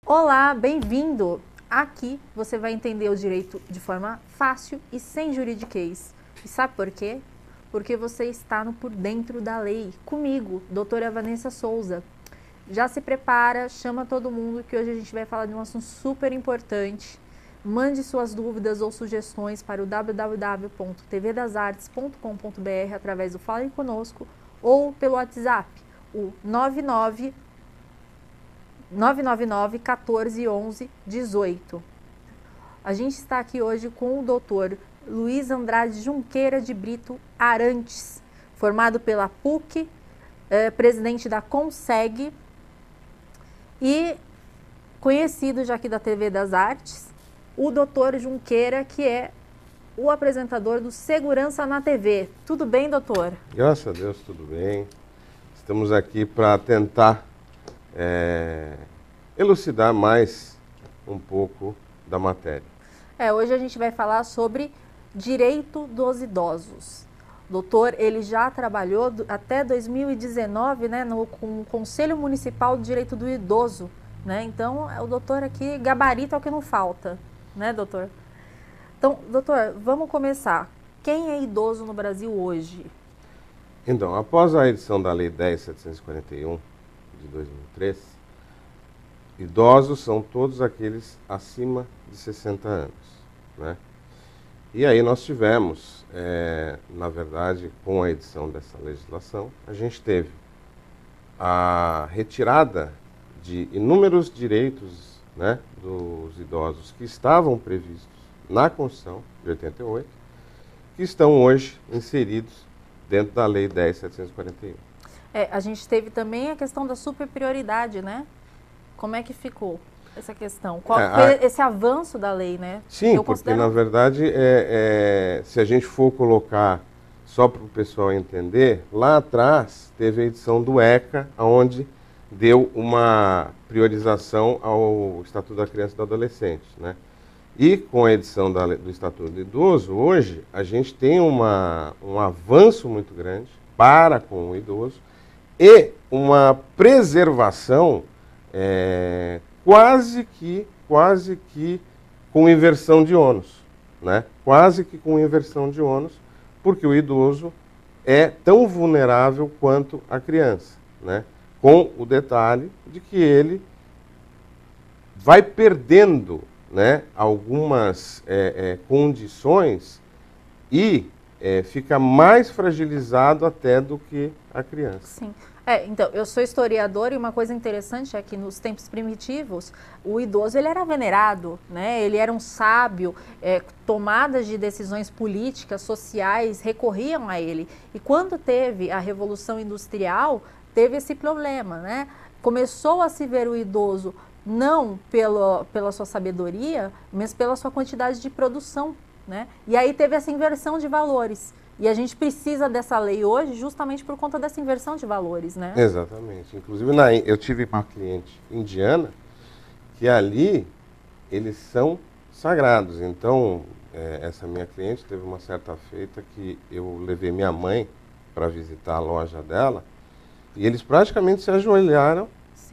Olá, bem-vindo! Aqui você vai entender o direito de forma fácil e sem juridiquês. E sabe por quê? Porque você está no Por Dentro da Lei, comigo, doutora Vanessa Souza. Já se prepara, chama todo mundo que hoje a gente vai falar de um assunto super importante. Mande suas dúvidas ou sugestões para o www.tvdasartes.com.br através do Falem Conosco ou pelo WhatsApp, o 999 14 11 18. A gente está aqui hoje com o doutor Luiz Andrade Junqueira de Brito Arantes, formado pela PUC, presidente da CONSEG e conhecido já aqui da TV das Artes, o doutor Junqueira, que é o apresentador do Segurança na TV. Tudo bem, doutor? Graças a Deus, tudo bem. Estamos aqui para tentar elucidar mais um pouco da matéria. Hoje a gente vai falar sobre direito dos idosos. O doutor, ele já trabalhou até 2019, né, com o Conselho Municipal de Direito do Idoso, né? Então, o doutor aqui gabarita é o que não falta, né, doutor? Então, doutor, vamos começar. Quem é idoso no Brasil hoje? Então, após a edição da Lei 10.741 de 2003, idosos são todos aqueles acima de 60 anos, né? E aí nós tivemos, na verdade, com a edição dessa legislação, a gente teve a retirada de inúmeros direitos, né, dos idosos que estavam previstos na Constituição de 88, que estão hoje inseridos dentro da Lei 10.741. A gente teve também a questão da superprioridade, né? Como é que ficou essa questão? Qual foi esse avanço da lei, né? Sim, porque na verdade, se a gente for colocar só para o pessoal entender, lá atrás teve a edição do ECA, onde deu uma priorização ao Estatuto da Criança e do Adolescente, né? E com a edição do Estatuto do Idoso, hoje a gente tem um avanço muito grande para com o idoso e uma preservação quase que com inversão de ônus, né? Quase que com inversão de ônus, porque o idoso é tão vulnerável quanto a criança, né? Com o detalhe de que ele vai perdendo, né, algumas condições e fica mais fragilizado até do que a criança. Sim. Então, eu sou historiadora e uma coisa interessante é que nos tempos primitivos, o idoso ele era venerado, né? Ele era um sábio, tomadas de decisões políticas, sociais, recorriam a ele. E quando teve a Revolução Industrial, teve esse problema, né? Começou a se ver o idoso não pela sua sabedoria, mas pela sua quantidade de produção, né? E aí teve essa inversão de valores. E a gente precisa dessa lei hoje justamente por conta dessa inversão de valores, né? Exatamente. Inclusive, eu tive uma cliente indiana que ali eles são sagrados. Então, essa minha cliente teve uma certa feita que eu levei minha mãe para visitar a loja dela e eles praticamente se ajoelharam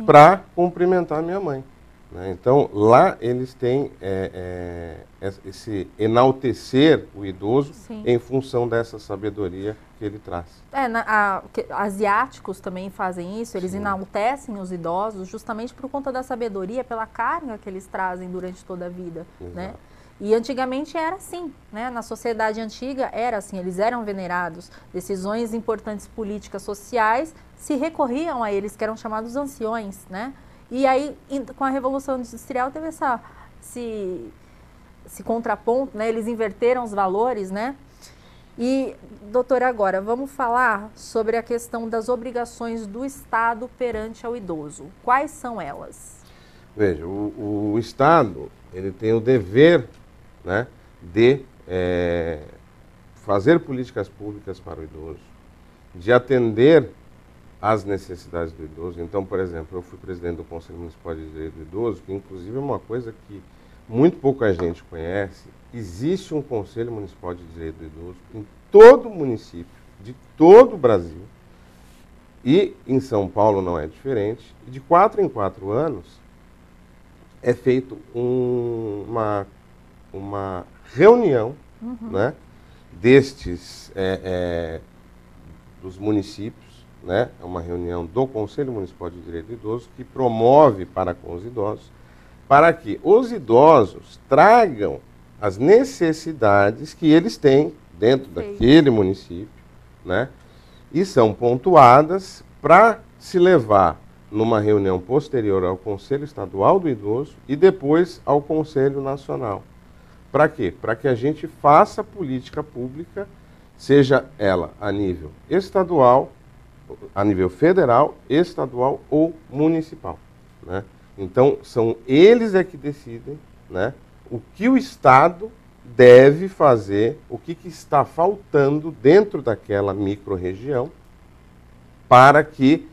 para cumprimentar minha mãe, né? Então, lá eles têm esse enaltecer o idoso. Sim. Em função dessa sabedoria que ele traz. Asiáticos também fazem isso, eles enaltecem os idosos justamente por conta da sabedoria, pela carga que eles trazem durante toda a vida, né? E antigamente era assim, né? Na sociedade antiga era assim, eles eram venerados, decisões importantes políticas, sociais, se recorriam a eles, que eram chamados anciões, né? E aí, com a Revolução Industrial, teve esse contraponto, né? Eles inverteram os valores, né? E, doutora, agora, vamos falar sobre a questão das obrigações do Estado perante ao idoso. Quais são elas? Veja, o Estado, ele tem o dever, né, de fazer políticas públicas para o idoso, de atender às necessidades do idoso. Então, por exemplo, eu fui presidente do Conselho Municipal de Direito do Idoso, que inclusive é uma coisa que muito pouca gente conhece. Existe um Conselho Municipal de Direito do Idoso em todo o município, de todo o Brasil, e em São Paulo não é diferente. E de 4 em 4 anos, é feito uma reunião, né, destes, dos municípios, né, é uma reunião do Conselho Municipal de Direito do Idoso, que promove para com os idosos, para que os idosos tragam as necessidades que eles têm dentro daquele município, né, e são pontuadas para se levar numa reunião posterior ao Conselho Estadual do Idoso e depois ao Conselho Nacional. Para quê? Para que a gente faça política pública, seja ela a nível estadual, a nível federal, estadual ou municipal, né? Então, são eles que decidem, né, o que o Estado deve fazer, o que está faltando dentro daquela micro-região para que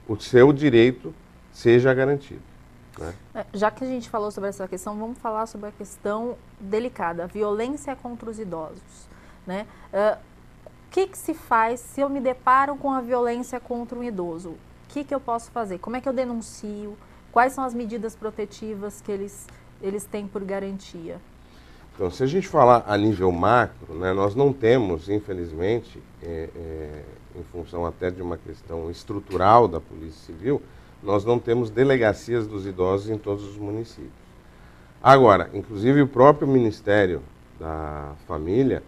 o seu direito seja garantido, né? Já que a gente falou sobre essa questão, vamos falar sobre a questão delicada, a violência contra os idosos, né? O que se faz se eu me deparo com a violência contra um idoso? O que eu posso fazer? Como é que eu denuncio? Quais são as medidas protetivas que eles têm por garantia? Então, se a gente falar a nível macro, né, nós não temos, infelizmente, em função até de uma questão estrutural da Polícia Civil, nós não temos delegacias dos idosos em todos os municípios. Agora, inclusive o próprio Ministério da Família,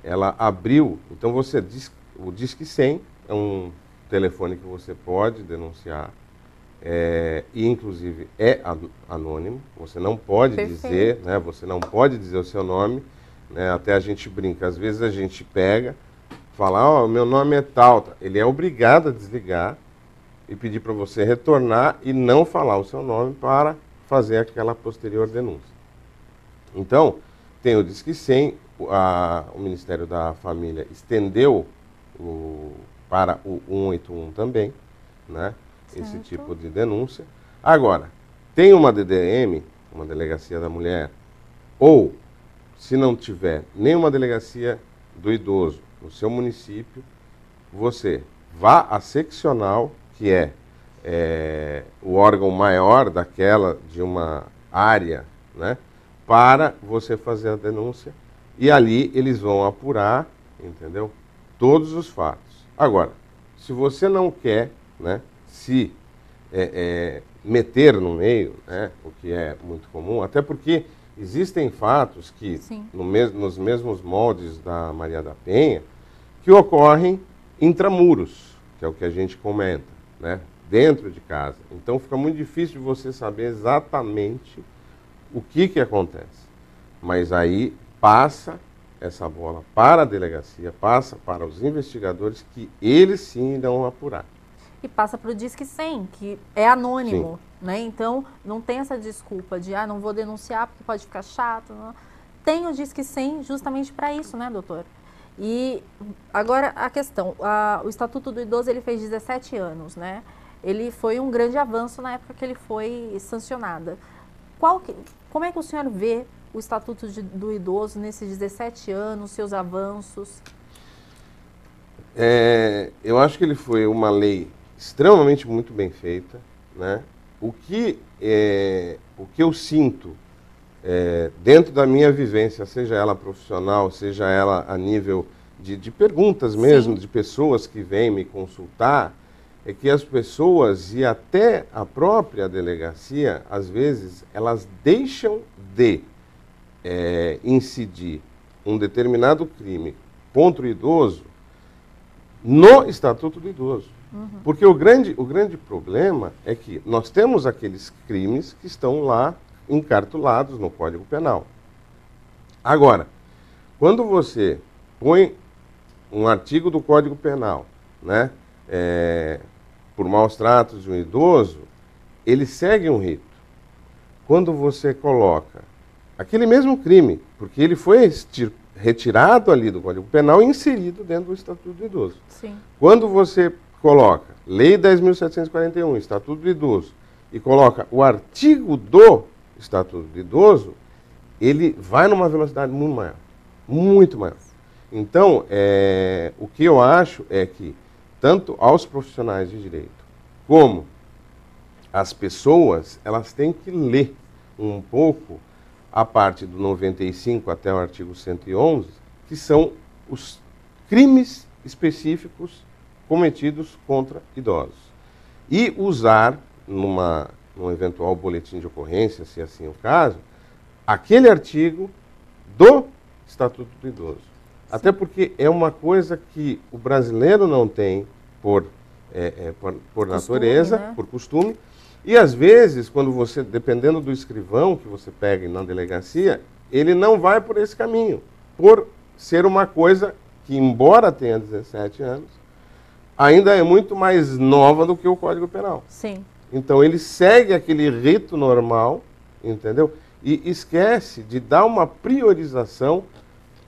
ela abriu, então o Disque 100 é um telefone que você pode denunciar, e inclusive é anônimo, você não pode dizer, né, você não pode dizer o seu nome, né, até a gente brinca, às vezes a gente pega, fala, meu nome é tal, ele é obrigado a desligar e pedir para você retornar e não falar o seu nome para fazer aquela posterior denúncia. Então, tem o Disque 100, o Ministério da Família estendeu para o 181 também, né? Esse tipo de denúncia. Agora, tem uma DDM, uma Delegacia da Mulher, ou, se não tiver nenhuma Delegacia do Idoso no seu município, você vá à seccional, que é o órgão maior de uma área, né, para você fazer a denúncia, e ali eles vão apurar, entendeu, todos os fatos. Agora, se você não quer, né, se meter no meio, né, o que é muito comum, até porque existem fatos que, nos mesmos moldes da Maria da Penha, que ocorrem intramuros, que é o que a gente comenta, né, dentro de casa. Então fica muito difícil de você saber exatamente o que acontece. Mas aí passa essa bola para a delegacia, passa para os investigadores, que eles sim irão apurar. E passa para o Disque 100, que é anônimo, né? Então, não tem essa desculpa de, não vou denunciar porque pode ficar chato. Não. Tem o Disque 100 justamente para isso, né, doutor? E agora a questão, o Estatuto do Idoso, ele fez 17 anos, né? Ele foi um grande avanço na época que ele foi sancionado. Como é que o senhor vê o Estatuto do Idoso nesses 17 anos, seus avanços? Eu acho que ele foi uma lei extremamente muito bem feita, né? O que eu sinto dentro da minha vivência, seja ela profissional, seja ela a nível de perguntas mesmo, de pessoas que vêm me consultar, é que as pessoas e até a própria delegacia, às vezes, elas deixam de incidir um determinado crime contra o idoso no Estatuto do Idoso. Porque o grande problema é que nós temos aqueles crimes que estão lá encartulados no Código Penal. Agora, quando você põe um artigo do Código Penal, né, por maus tratos de um idoso, ele segue um rito. Quando você coloca aquele mesmo crime, porque ele foi retirado ali do Código Penal e inserido dentro do Estatuto do Idoso. Sim. Quando você coloca Lei 10.741, Estatuto do Idoso, e coloca o artigo do Estatuto do Idoso, ele vai numa velocidade muito maior. Muito maior. Então, o que eu acho é que, tanto aos profissionais de direito, como as pessoas, elas têm que ler um pouco a parte do 95 até o artigo 111, que são os crimes específicos cometidos contra idosos. E usar, num eventual boletim de ocorrência, se assim é o caso, aquele artigo do Estatuto do Idoso. Até porque é uma coisa que o brasileiro não tem por natureza, né? Por costume. E às vezes, quando você, dependendo do escrivão que você pega na delegacia, ele não vai por esse caminho, por ser uma coisa que, embora tenha 17 anos, ainda é muito mais nova do que o Código Penal. Sim. Então ele segue aquele rito normal, entendeu? E esquece de dar uma priorização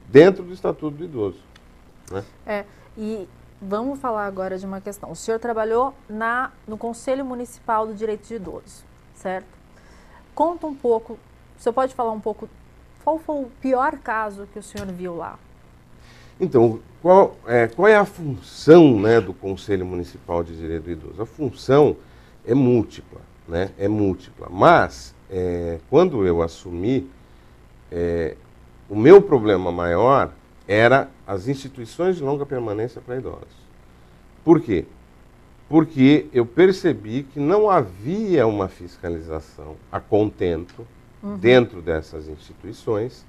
dentro do Estatuto do Idoso, né? E vamos falar agora de uma questão. O senhor trabalhou no Conselho Municipal do Direito de Idosos, certo? Conta um pouco, o senhor pode falar um pouco, qual foi o pior caso que o senhor viu lá? Então, qual é a função, né, do Conselho Municipal de Direito do Idoso? A função é múltipla, né? É múltipla. Mas, quando eu assumi, o meu problema maior era as instituições de longa permanência para idosos. Por quê? Porque eu percebi que não havia uma fiscalização a contento dentro dessas instituições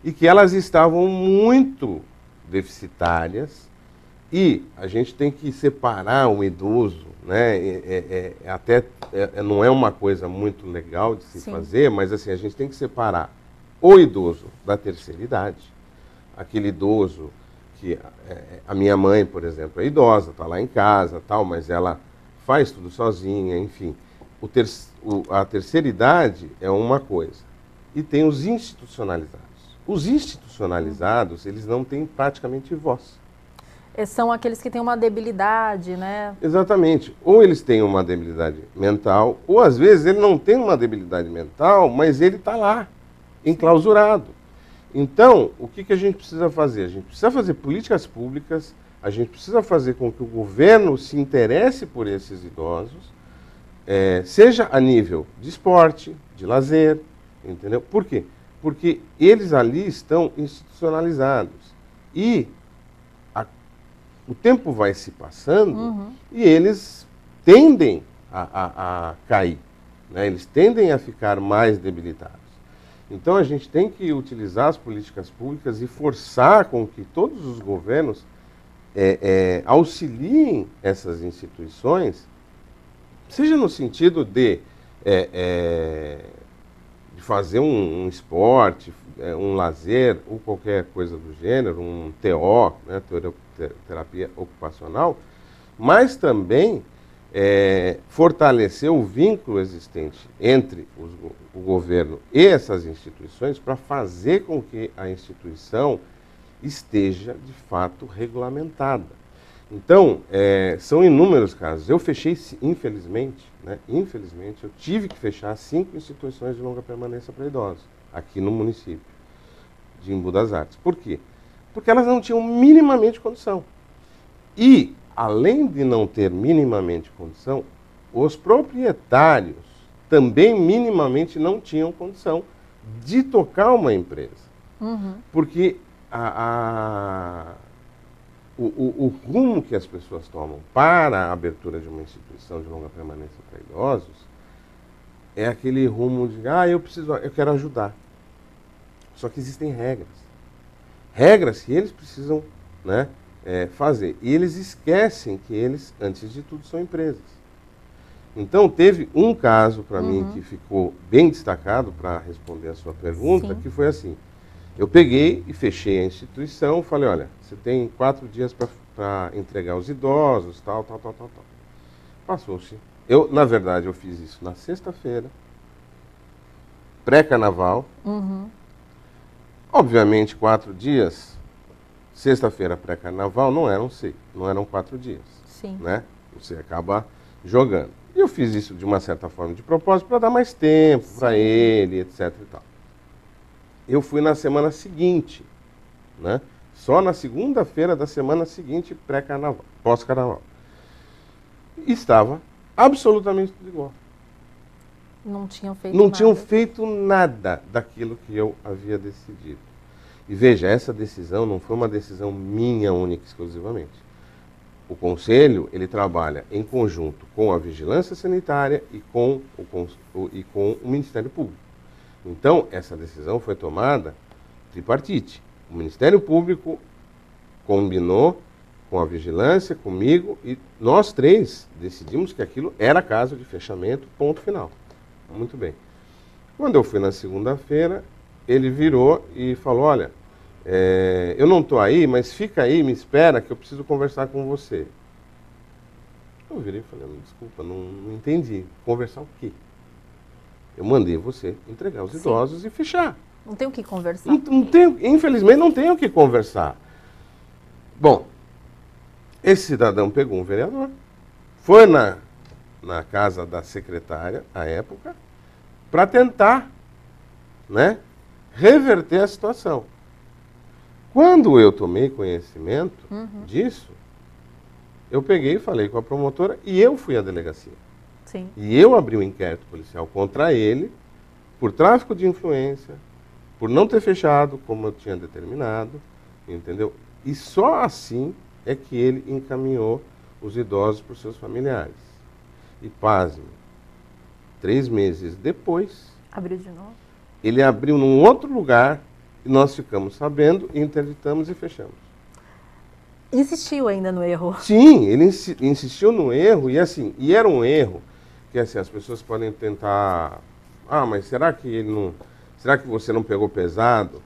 e que elas estavam muito deficitárias, e a gente tem que separar o idoso, né? Não é uma coisa muito legal de se fazer, mas assim, a gente tem que separar o idoso da terceira idade, aquele idoso que a minha mãe, por exemplo, é idosa, está lá em casa, tal, mas ela faz tudo sozinha, enfim. A terceira idade é uma coisa, e tem os institucionalizados. Os institucionalizados, eles não têm praticamente voz. São aqueles que têm uma debilidade, né? Exatamente. Ou eles têm uma debilidade mental, ou às vezes ele não tem uma debilidade mental, mas ele está lá, enclausurado. Então, o que a gente precisa fazer? A gente precisa fazer políticas públicas, a gente precisa fazer com que o governo se interesse por esses idosos, seja a nível de esporte, de lazer, entendeu? Por quê? Porque eles ali estão institucionalizados. E o tempo vai se passando e eles tendem a cair, né? Eles tendem a ficar mais debilitados. Então a gente tem que utilizar as políticas públicas e forçar com que todos os governos auxiliem essas instituições, seja no sentido de fazer um esporte, um lazer ou qualquer coisa do gênero, um TO, né, terapia ocupacional, mas também fortalecer o vínculo existente entre o governo e essas instituições para fazer com que a instituição esteja, de fato, regulamentada. Então, são inúmeros casos. Eu fechei, infelizmente, eu tive que fechar 5 instituições de longa permanência para idosos, aqui no município de Embu das Artes. Por quê? Porque elas não tinham minimamente condição. E, além de não ter minimamente condição, os proprietários também minimamente não tinham condição de tocar uma empresa. Porque o rumo que as pessoas tomam para a abertura de uma instituição de longa permanência para idosos é aquele rumo de, eu quero ajudar. Só que existem regras. Regras que eles precisam, né, fazer. E eles esquecem que eles, antes de tudo, são empresas. Então, teve um caso para mim que ficou bem destacado para responder a sua pergunta, que foi assim. Eu peguei e fechei a instituição, falei, olha, você tem 4 dias para entregar os idosos, tal. Passou-se. Na verdade, eu fiz isso na sexta-feira, pré-carnaval. Obviamente, 4 dias, sexta-feira pré-carnaval, não eram 4 dias. Sim. Né? Você acaba jogando. E eu fiz isso de uma certa forma de propósito para dar mais tempo para ele, etc. e tal. Eu fui na semana seguinte, né? Só na segunda-feira da semana seguinte, pré-carnaval, pós-carnaval. E estava absolutamente tudo igual. Não tinham feito Não nada. tinham feito nada daquilo que eu havia decidido. E veja, essa decisão não foi uma decisão minha única e exclusivamente. O Conselho, ele trabalha em conjunto com a Vigilância Sanitária e com o Ministério Público. Então, essa decisão foi tomada tripartite. O Ministério Público combinou com a Vigilância, comigo, e nós três decidimos que aquilo era caso de fechamento, ponto final. Muito bem. Quando eu fui na segunda-feira, ele virou e falou, olha, eu não estou aí, mas fica aí, me espera que eu preciso conversar com você. Eu virei e falei, desculpa, não entendi. Conversar o quê? Eu mandei você entregar os idosos e fechar. Não tem o que conversar. Infelizmente não tem o que conversar. Bom, esse cidadão pegou um vereador, foi na casa da secretária, à época, para tentar, né, reverter a situação. Quando eu tomei conhecimento disso, eu peguei e falei com a promotora e eu fui à delegacia. Sim. E eu abri um inquérito policial contra ele por tráfico de influência, por não ter fechado como eu tinha determinado, entendeu? E só assim é que ele encaminhou os idosos para os seus familiares. E pasme, 3 meses depois, Abriu de novo? ele abriu num outro lugar e nós ficamos sabendo, interditamos e fechamos. Insistiu ainda no erro. Sim, ele insistiu no erro e assim, e era um erro que assim, as pessoas podem tentar, mas será que você não pegou pesado?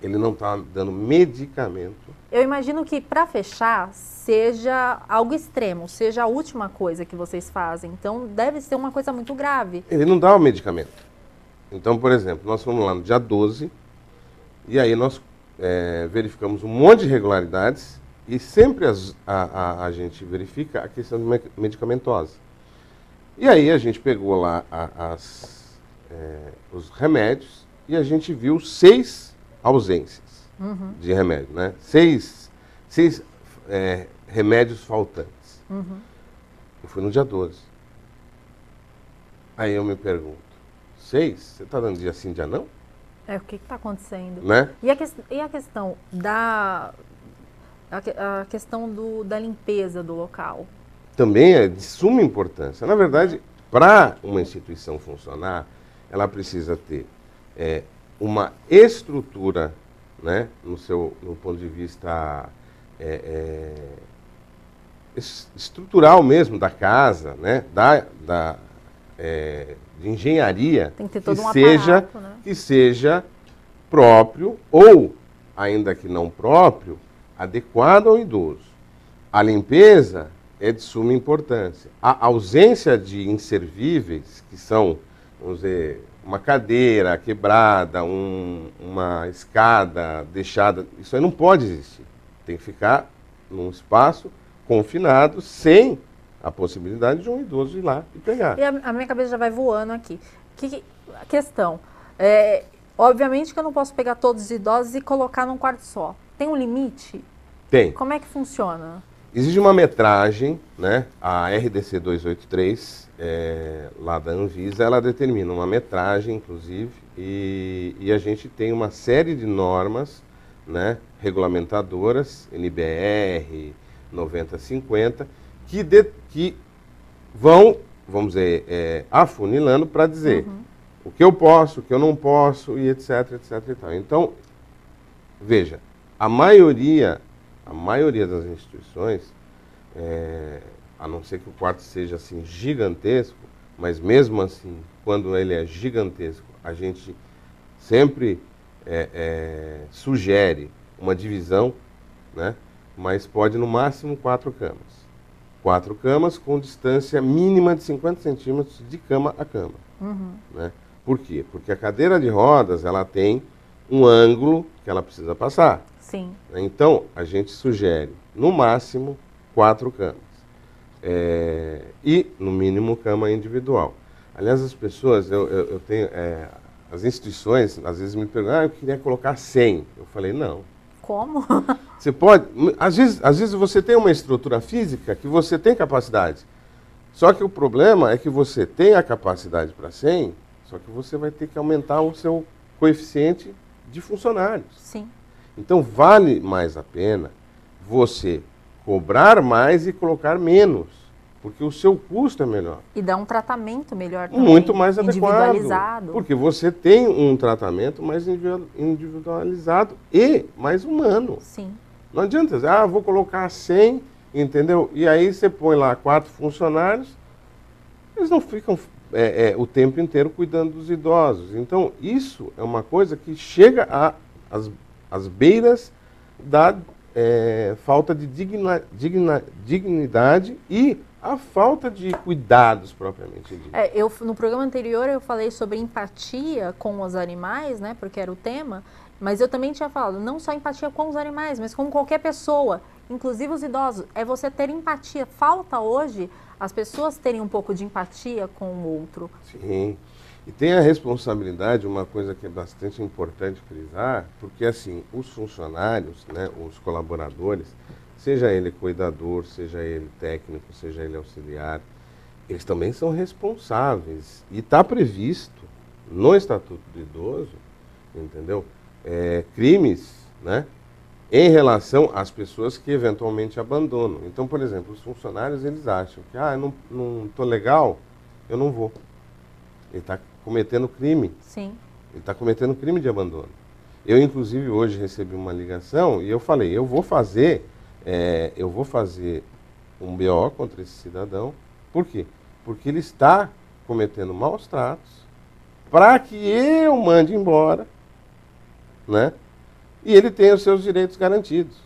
Ele não está dando medicamento. Eu imagino que para fechar seja algo extremo, seja a última coisa que vocês fazem. Então deve ser uma coisa muito grave. Ele não dá o medicamento. Então, por exemplo, nós fomos lá no dia 12 e aí nós verificamos um monte de irregularidades e sempre a gente verifica a questão de medicamentosa. E aí a gente pegou lá os remédios e a gente viu 6 ausências de remédio, né? 6 remédios faltantes. Eu fui no dia 12. Aí eu me pergunto, 6? Você está dando dia sim, dia não? O que está acontecendo? Né? E a questão da limpeza do local? Também é de suma importância. Na verdade, para uma instituição funcionar, ela precisa ter uma estrutura, né, no ponto de vista estrutural mesmo da casa, né, de engenharia, tem que ter todo um aparato, né? Que seja próprio ou, ainda que não próprio, adequado ao idoso. A limpeza é de suma importância. A ausência de inservíveis, que são, vamos dizer, uma cadeira quebrada, uma escada deixada, isso aí não pode existir. Tem que ficar num espaço confinado, sem a possibilidade de um idoso ir lá e pegar. E a minha cabeça já vai voando aqui. A questão, obviamente que eu não posso pegar todos os idosos e colocar num quarto só. Tem um limite? Tem. Como é que funciona? Existe uma metragem, né? A RDC 283, lá da Anvisa, ela determina uma metragem, inclusive, e a gente tem uma série de normas, né, regulamentadoras, NBR, 9050, que vão, vamos dizer, afunilando para dizer o que eu posso, o que eu não posso, e etc, etc e tal. Então, veja, a maioria das instituições, a não ser que o quarto seja assim gigantesco, mas mesmo assim, quando ele é gigantesco, a gente sempre sugere uma divisão, né? Mas pode no máximo 4 camas. 4 camas com distância mínima de 50 centímetros de cama a cama. Né? Por quê? Porque a cadeira de rodas, ela tem um ângulo que ela precisa passar. Sim. Então, a gente sugere, no máximo, 4 camas. E, no mínimo, cama individual. Aliás, as pessoas, eu tenho... as instituições, às vezes, me perguntam, eu queria colocar 100. Eu falei, não. Como? Você pode... Às vezes você tem uma estrutura física que você tem capacidade. Só que o problema é que você tem a capacidade para 100, só que você vai ter que aumentar o seu coeficiente de funcionários. Sim. Então vale mais a pena você cobrar mais e colocar menos, porque o seu custo é melhor. E dá um tratamento melhor também. Muito mais adequado. Individualizado. Porque você tem um tratamento mais individualizado e mais humano. Sim. Não adianta, vou colocar 100, entendeu? E aí você põe lá 4 funcionários, eles não ficam o tempo inteiro cuidando dos idosos. Então, isso é uma coisa que chega às beiras da falta de dignidade e a falta de cuidados propriamente ditos. No programa anterior eu falei sobre empatia com os animais, né, porque era o tema, mas eu também tinha falado, não só empatia com os animais, mas com qualquer pessoa, inclusive os idosos, é você ter empatia. Falta hoje as pessoas terem um pouco de empatia com o outro. Sim, e tem a responsabilidade, uma coisa que é bastante importante frisar, porque assim, os funcionários, né, os colaboradores, seja ele cuidador, seja ele técnico, seja ele auxiliar, eles também são responsáveis. E está previsto no Estatuto do Idoso, entendeu? Crimes, né, em relação às pessoas que eventualmente abandonam. Então, por exemplo, os funcionários, eles acham que, eu não estou legal, eu não vou. Ele está cometendo crime. Sim. Ele está cometendo crime de abandono. Eu, inclusive, hoje recebi uma ligação e eu falei, eu vou fazer um BO contra esse cidadão. Por quê? Porque ele está cometendo maus tratos para que eu mande embora, né? E ele tem os seus direitos garantidos.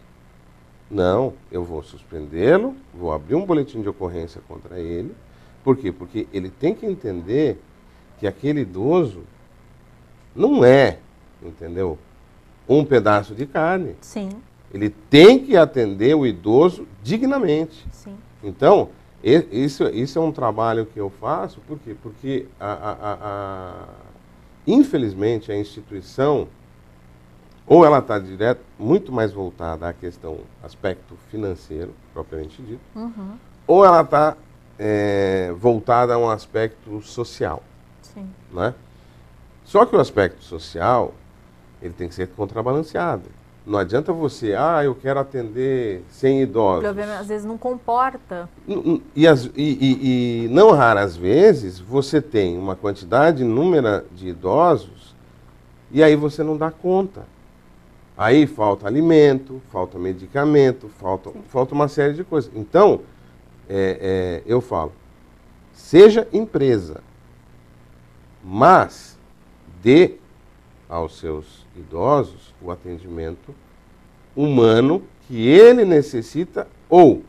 Não, eu vou suspendê-lo, vou abrir um boletim de ocorrência contra ele. Por quê? Porque ele tem que entender que aquele idoso não é, entendeu, um pedaço de carne. Sim. Ele tem que atender o idoso dignamente. Sim. Então, isso é um trabalho que eu faço, por quê? Porque, infelizmente, a instituição, ou ela está muito mais voltada à questão, aspecto financeiro, propriamente dito, ou ela está voltada a um aspecto social. Sim. Né? Só que o aspecto social, ele tem que ser contrabalanceado. Não adianta você, eu quero atender 100 idosos. O problema, às vezes, não comporta. E não raras vezes, você tem uma quantidade inúmera de idosos e aí você não dá conta. Aí falta alimento, falta medicamento, falta uma série de coisas. Então, eu falo, seja empresa, mas dê aos seus idosos o atendimento humano que ele necessita, ou,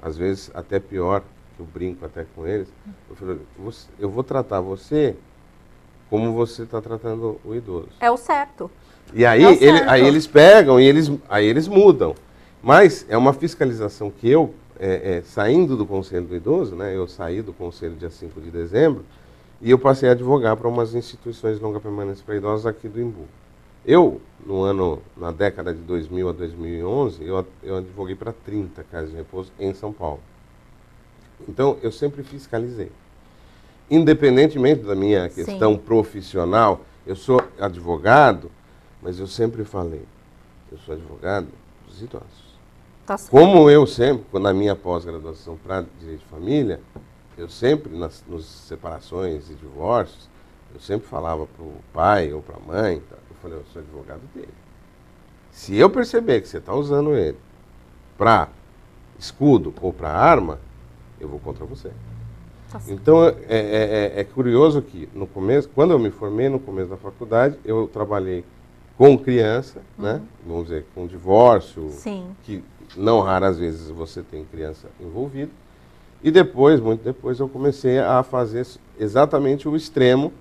às vezes, até pior, que eu brinco até com eles, eu vou tratar você como você está tratando o idoso. É o certo. E aí, aí eles pegam e eles mudam. Mas é uma fiscalização que eu, saindo do Conselho do Idoso, né, eu saí do Conselho dia 5 de dezembro, e eu passei a advogar para umas instituições de longa permanência para idosos aqui do Imbu. Eu, na década de 2000 a 2011, eu advoguei para 30 casas de repouso em São Paulo. Então, eu sempre fiscalizei. Independentemente da minha questão profissional, eu sou advogado, mas eu sempre falei, eu sou advogado dos idosos. Tá certo. Como eu sempre, na minha pós-graduação para Direito de Família, eu sempre, nas separações e divórcios, eu sempre falava para o pai ou para a mãe, eu falei, eu sou advogado dele. Se eu perceber que você está usando ele para escudo ou para arma, eu vou contra você. Tá certo. Então, é curioso que, no começo, quando eu me formei, no começo da faculdade, eu trabalhei com criança, né? Vamos dizer, com divórcio, que não raras vezes você tem criança envolvida. E depois, muito depois, eu comecei a fazer exatamente o extremo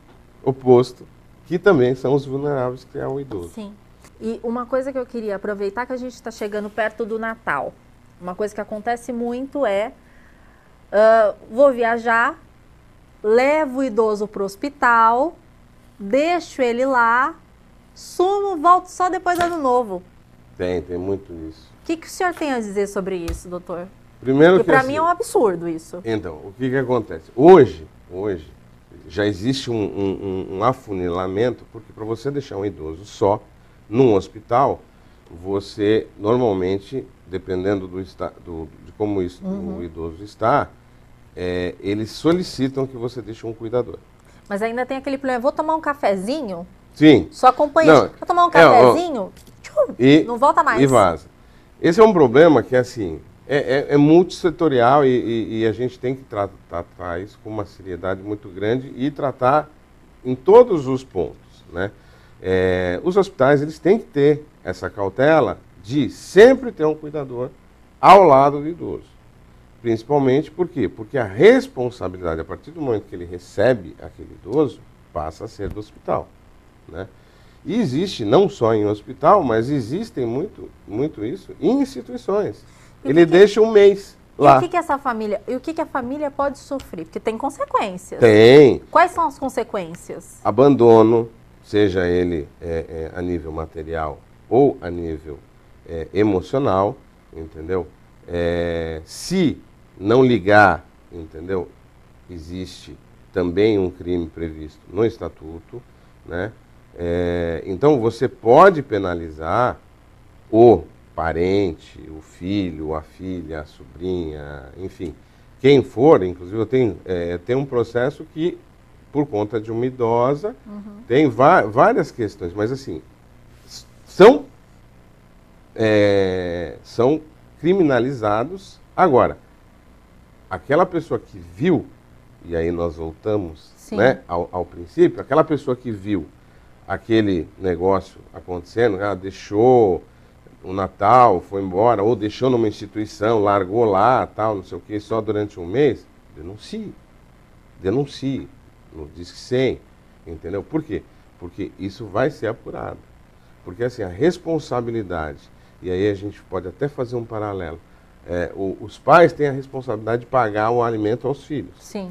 oposto, que também são os vulneráveis, que é o idoso. Sim. E uma coisa que eu queria aproveitar, que a gente está chegando perto do Natal. Uma coisa que acontece muito vou viajar, levo o idoso para o hospital, deixo ele lá, sumo, volto só depois do Ano Novo. Tem muito isso. O que o senhor tem a dizer sobre isso, doutor? Primeiro Porque que para assim, mim é um absurdo isso. Então, o que acontece? Hoje já existe um afunilamento, porque para você deixar um idoso só num hospital, você normalmente, dependendo de como o idoso está, eles solicitam que você deixe um cuidador. Mas ainda tem aquele problema, vou tomar um cafezinho? Sim. Só acompanha, vou tomar um cafezinho? Não volta mais. E vaza. Esse é um problema que, assim, é multissetorial e a gente tem que tratar isso com uma seriedade muito grande e tratar em todos os pontos, né? Os hospitais, eles têm que ter essa cautela de sempre ter um cuidador ao lado do idoso. Principalmente por quê? Porque a responsabilidade, a partir do momento que ele recebe aquele idoso, passa a ser do hospital, né? E existe, não só em hospital, mas existem muito isso em instituições. Ele deixa um mês lá. E o que a família pode sofrer? Porque tem consequências. Tem. Quais são as consequências? Abandono, seja ele a nível material ou a nível emocional, entendeu? Se não ligar, entendeu? Existe também um crime previsto no estatuto, né? Então você pode penalizar o parente, o filho, a filha, a sobrinha, enfim, quem for. Inclusive eu tenho um processo que, por conta de uma idosa, tem várias questões, mas assim, são criminalizados. Agora, aquela pessoa que viu, e aí nós voltamos, né, ao princípio, aquela pessoa que viu aquele negócio acontecendo, deixou o Natal, foi embora, ou deixou numa instituição, largou lá, tal, não sei o que, só durante um mês, denuncie no Disque 100, entendeu? Por quê? Porque isso vai ser apurado. Porque assim, a responsabilidade, e aí a gente pode até fazer um paralelo, os pais têm a responsabilidade de pagar o alimento aos filhos. Sim.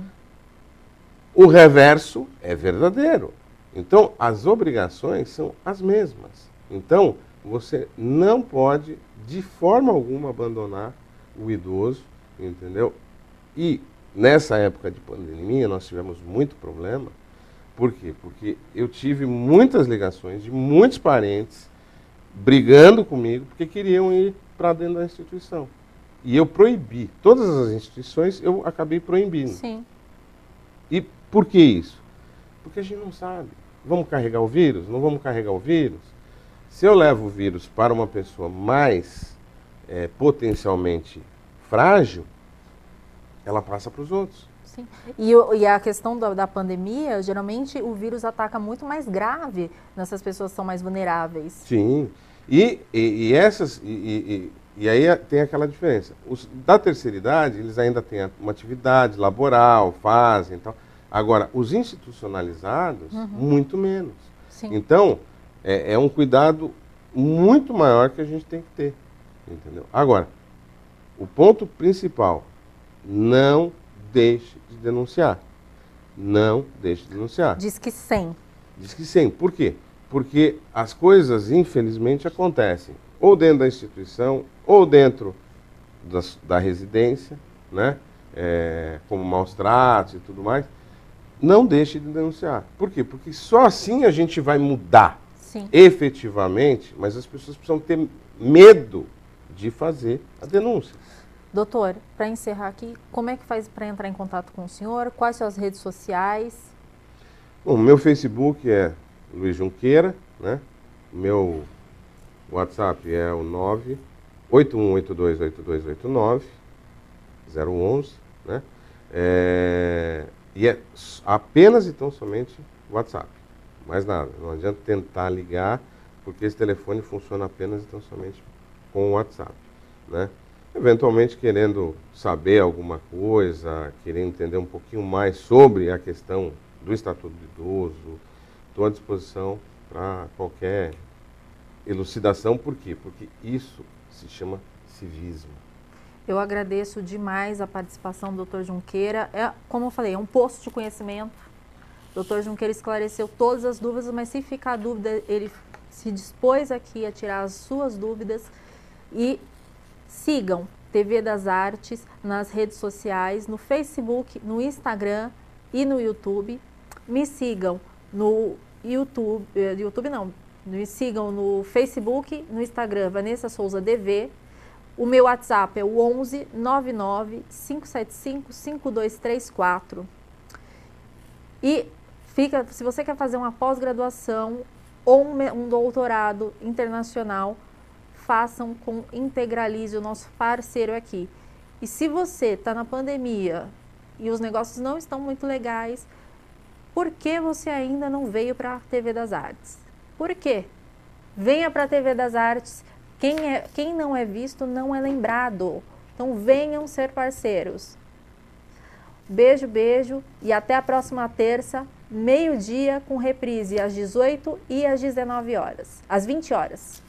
O reverso é verdadeiro. Então, as obrigações são as mesmas. Então, você não pode, de forma alguma, abandonar o idoso, entendeu? E, nessa época de pandemia, nós tivemos muito problema. Por quê? Porque eu tive muitas ligações de muitos parentes brigando comigo porque queriam ir para dentro da instituição. E eu proibi. Todas as instituições eu acabei proibindo. Sim. E por que isso? Porque a gente não sabe. Vamos carregar o vírus? Não vamos carregar o vírus? Se eu levo o vírus para uma pessoa mais potencialmente frágil, ela passa para os outros. Sim. E a questão da pandemia, geralmente o vírus ataca muito mais grave nessas pessoas que são mais vulneráveis. Sim. E aí tem aquela diferença. Os da terceira idade, eles ainda têm uma atividade laboral, fazem e tal. Agora, os institucionalizados, muito menos. Sim. Então, é um cuidado muito maior que a gente tem que ter. Entendeu? Agora, o ponto principal, não deixe de denunciar. Não deixe de denunciar. Disque 100. Disque 100. Por quê? Porque as coisas, infelizmente, acontecem ou dentro da instituição, ou dentro da residência, né? Como maus tratos e tudo mais. Não deixe de denunciar. Por quê? Porque só assim a gente vai mudar. Sim. Efetivamente, mas as pessoas precisam ter medo de fazer a denúncia. Doutor, para encerrar aqui, como é que faz para entrar em contato com o senhor? Quais são as redes sociais? Bom, meu Facebook é Luiz Junqueira, né? Meu WhatsApp é o 981828289 011, né? E é apenas e tão somente WhatsApp, mais nada. Não adianta tentar ligar, porque esse telefone funciona apenas e tão somente com o WhatsApp, né? Eventualmente querendo saber alguma coisa, querendo entender um pouquinho mais sobre a questão do Estatuto do Idoso, estou à disposição para qualquer elucidação. Por quê? Porque isso se chama civismo. Eu agradeço demais a participação do Dr. Junqueira. Como eu falei, é um poço de conhecimento. O Dr. Junqueira esclareceu todas as dúvidas, mas se ficar dúvida, ele se dispôs aqui a tirar as suas dúvidas. E sigam TV das Artes nas redes sociais, no Facebook, no Instagram e no YouTube. Me sigam no YouTube, me sigam no Facebook, no Instagram, Vanessa Souza DV. O meu WhatsApp é o 11 99 575 5234. E se você quer fazer uma pós-graduação ou um doutorado internacional, façam com Integralize, o nosso parceiro aqui. E se você está na pandemia e os negócios não estão muito legais, por que você ainda não veio para a TV das Artes? Por quê? Venha para a TV das Artes. Quem não é visto não é lembrado. Então venham ser parceiros. Beijo, beijo e até a próxima terça, meio-dia, com reprise às 18 e às 19 horas, às 20 horas.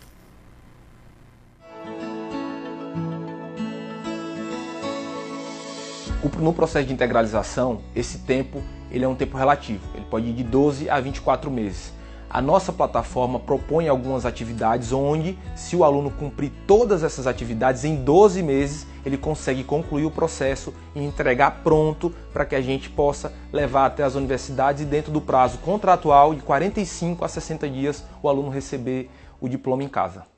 No processo de integralização, esse tempo ele é um tempo relativo, ele pode ir de 12 a 24 meses. A nossa plataforma propõe algumas atividades onde, se o aluno cumprir todas essas atividades em 12 meses, ele consegue concluir o processo e entregar pronto para que a gente possa levar até as universidades e dentro do prazo contratual de 45 a 60 dias o aluno receber o diploma em casa.